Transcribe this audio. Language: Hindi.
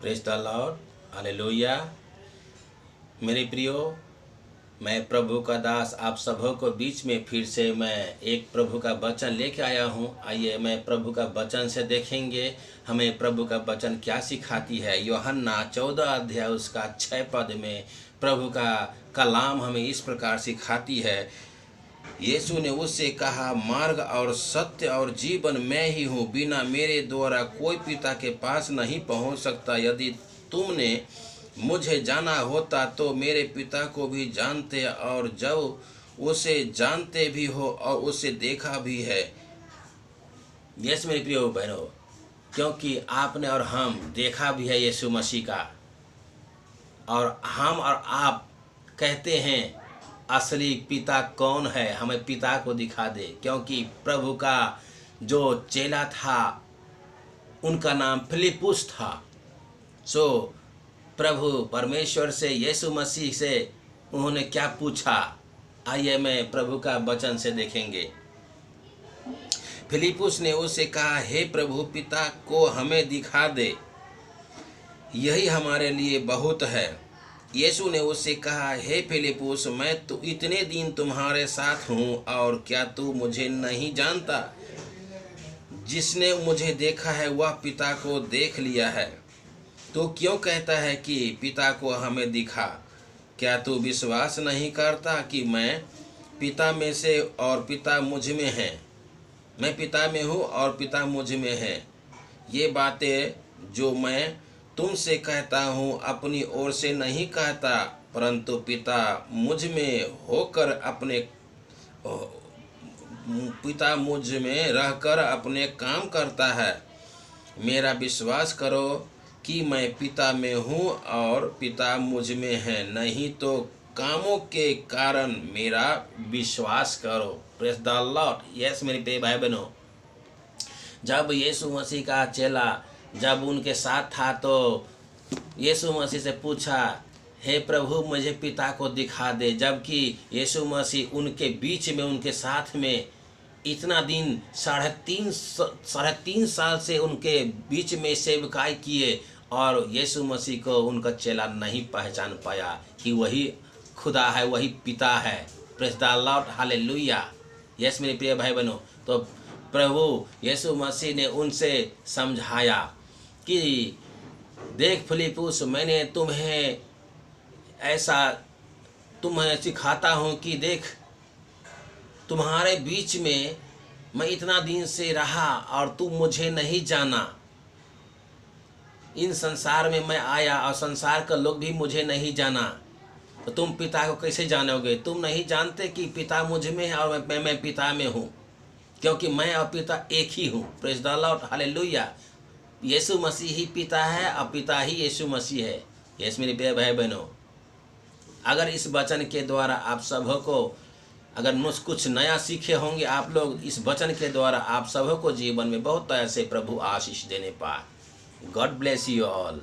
Praise the lord, hallelujah. मेरे प्रियो, मैं प्रभु का दास आप सबों को बीच में फिर से मैं एक प्रभु का वचन लेके आया हूँ। आइए मैं प्रभु का वचन से देखेंगे हमें प्रभु का वचन क्या सिखाती है। यूहन्ना 14 अध्याय उसका 6 पद में प्रभु का कलाम हमें इस प्रकार सिखाती है। यीशु ने उससे कहा, मार्ग और सत्य और जीवन मैं ही हूँ, बिना मेरे द्वारा कोई पिता के पास नहीं पहुँच सकता। यदि तुमने मुझे जाना होता तो मेरे पिता को भी जानते, और जब उसे जानते भी हो और उसे देखा भी है। यस मेरे प्रिय बहनों, क्योंकि आपने और हम देखा भी है यीशु मसीह का, और हम और आप कहते हैं असली पिता कौन है, हमें पिता को दिखा दे। क्योंकि प्रभु का जो चेला था उनका नाम फिलिपुस था। सो प्रभु परमेश्वर से, यीशु मसीह से उन्होंने क्या पूछा, आइए मैं प्रभु का वचन से देखेंगे। फिलिपुस ने उससे कहा, हे प्रभु, पिता को हमें दिखा दे, यही हमारे लिए बहुत है। यीशु ने उससे कहा, हे फिलिपुस, मैं तो इतने दिन तुम्हारे साथ हूँ और क्या तू मुझे नहीं जानता? जिसने मुझे देखा है वह पिता को देख लिया है। तो क्यों कहता है कि पिता को हमें दिखा? क्या तू विश्वास नहीं करता कि मैं पिता में से और पिता मुझ में है? मैं पिता में हूँ और पिता मुझ में है। ये बातें जो मैं तुमसे कहता हूँ अपनी ओर से नहीं कहता, परंतु पिता मुझ में होकर पिता मुझ में रहकर अपने काम करता है। मेरा विश्वास करो कि मैं पिता में हूँ और पिता मुझ में है, नहीं तो कामों के कारण मेरा विश्वास करो। Praise the Lord. यस मेरे प्रिय भाई बहनों, जब यीशु मसीह का चेला जब उनके साथ था तो यीशु मसीह से पूछा, हे प्रभु, मुझे पिता को दिखा दे। जबकि यीशु मसीह उनके बीच में, उनके साथ में इतना दिन 3.5 साल से उनके बीच में सेवकाई किए, और यीशु मसीह को उनका चेला नहीं पहचान पाया कि वही खुदा है, वही पिता है। Praise the lord, hallelujah. Yes मेरे प्रिय भाई बहनों, तो प्रभु यीशु मसीह ने उनसे समझाया कि देख फिलिपुस, मैंने तुम्हें सिखाता हूँ कि देख, तुम्हारे बीच में मैं इतना दिन से रहा और तुम मुझे नहीं जाना। इन संसार में मैं आया और संसार का लोग भी मुझे नहीं जाना, तो तुम पिता को कैसे जानोगे? तुम नहीं जानते कि पिता मुझ में है और मैं पिता में हूँ, क्योंकि मैं और पिता एक ही हूँ। Praise the lord, hallelujah. Yeshu Masih ही पिता है और पिता ही यीशु मसीह है। यस मेरे प्रिय भाई बहनों, अगर इस वचन के द्वारा आप सबों को अगर कुछ नया सीखे होंगे आप लोग, इस वचन के द्वारा आप सबों को जीवन में बहुत तरह से प्रभु आशीष देने पाए। God bless you all.